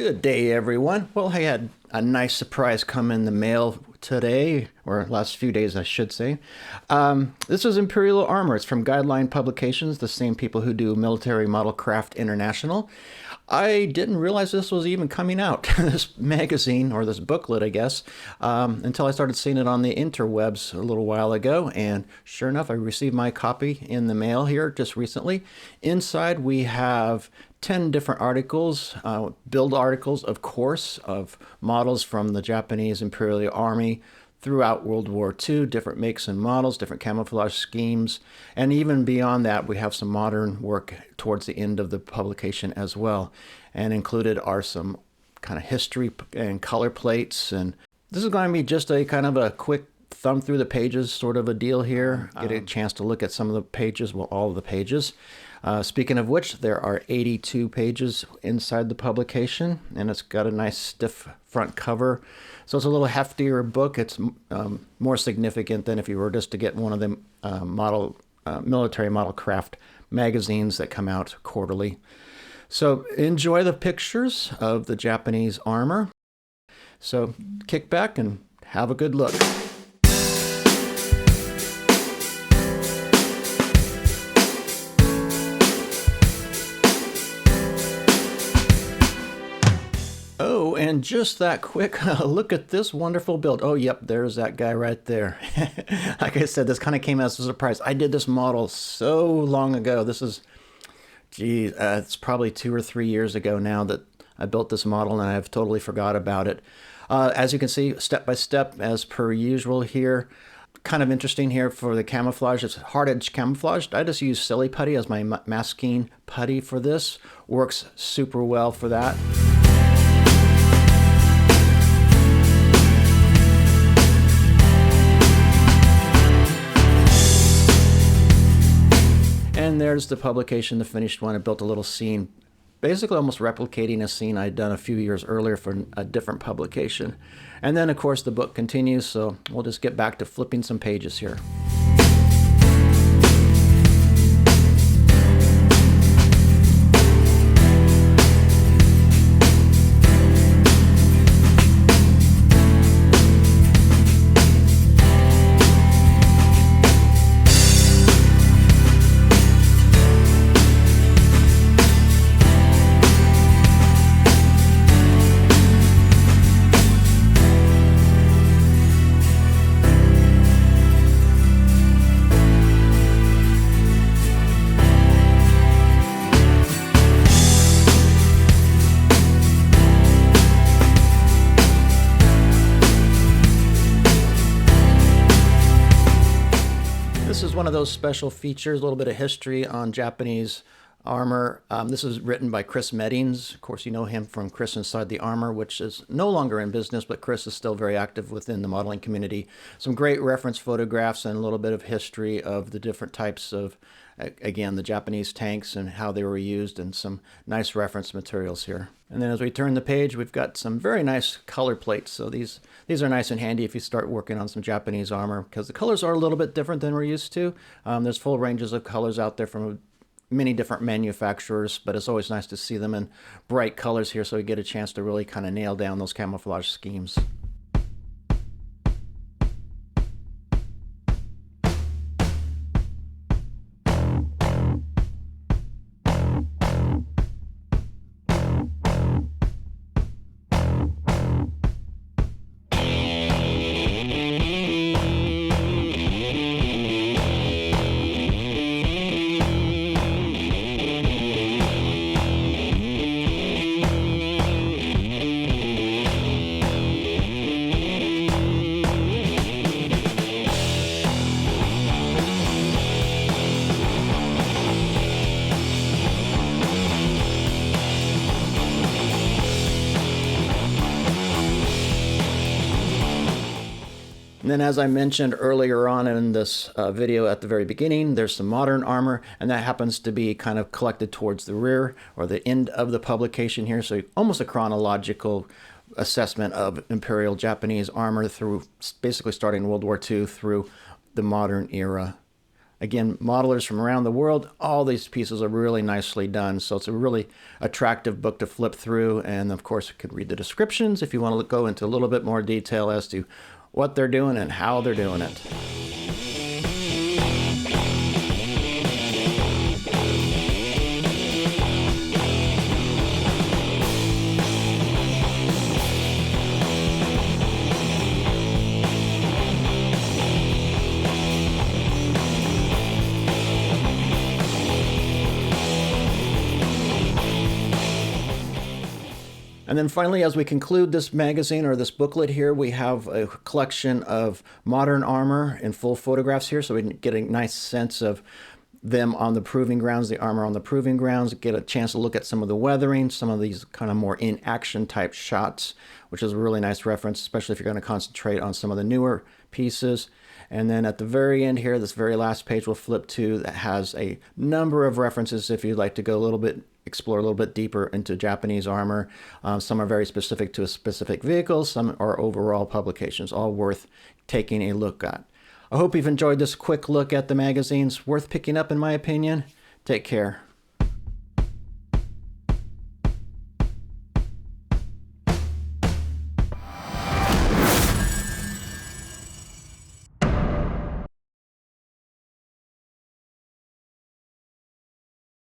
Good day, everyone. Well, I had a nice surprise come in the mail today, or last few days, I should say. This is Imperial Armour. It's from Guideline Publications, the same people who do Military Model Craft International. I didn't realize this was even coming out, this magazine, or this booklet, I guess, until I started seeing it on the interwebs a little while ago. And sure enough, I received my copy in the mail here just recently. Inside, we have 10 different articles, build articles, of course, of models from the Japanese Imperial Army throughout World War II, different makes and models, different camouflage schemes, and even beyond that, we have some modern work towards the end of the publication as well. And included are some kind of history and color plates. And this is going to be just a kind of a quick thumb through the pages sort of a deal here. Get a chance to look at some of the pages, well, all of the pages. Speaking of which, there are 82 pages inside the publication, and it's got a nice stiff front cover. So it's a little heftier book. It's more significant than if you were just to get one of the military model craft magazines that come out quarterly. So enjoy the pictures of the Japanese armor. So kick back and have a good look. Oh, and just that quick, look at this wonderful build. Oh, yep, there's that guy right there. Like I said, this kind of came as a surprise. I did this model so long ago. This is, geez, it's probably 2 or 3 years ago now that I built this model, and I've totally forgot about it. As you can see, step by step, as per usual here. Kind of interesting here for the camouflage. It's hard edge camouflage. I just use silly putty as my masking putty for this. Works super well for that. And there's the publication, the finished one. I built a little scene, basically almost replicating a scene I'd done a few years earlier for a different publication. And then, of course, the book continues, so we'll just get back to flipping some pages here. This is one of those special features, a little bit of history on Japanese armor. This is written by Chris Meddings. Of course, you know him from Chris Inside the Armor, which is no longer in business, but Chris is still very active within the modeling community. Some great reference photographs and a little bit of history of the different types of, again, the Japanese tanks and how they were used, and some nice reference materials here. And then as we turn the page, we've got some very nice color plates. So these are nice and handy if you start working on some Japanese armor, because the colors are a little bit different than we're used to. There's full ranges of colors out there from many different manufacturers, but it's always nice to see them in bright colors here, so we get a chance to really kind of nail down those camouflage schemes. And then, as I mentioned earlier on in this video at the very beginning, there's some modern armor, and that happens to be kind of collected towards the rear or the end of the publication here. So almost a chronological assessment of Imperial Japanese armor through basically starting World War II through the modern era. Again, modelers from around the world, all these pieces are really nicely done. So it's a really attractive book to flip through. And of course, you could read the descriptions if you want to go into a little bit more detail as to what they're doing and how they're doing it. And then finally, as we conclude this magazine or this booklet here, we have a collection of modern armor in full photographs here, so we can get a nice sense of them on the proving grounds, the armor on the proving grounds, get a chance to look at some of the weathering, some of these kind of more in-action type shots, which is a really nice reference, especially if you're going to concentrate on some of the newer pieces. And then at the very end here, this very last page we'll flip to that has a number of references if you'd like to go a little bit, explore a little bit deeper into Japanese armor. Some are very specific to a specific vehicle, some are overall publications, all worth taking a look at. I hope you've enjoyed this quick look at the magazines. Worth picking up in my opinion. Take care.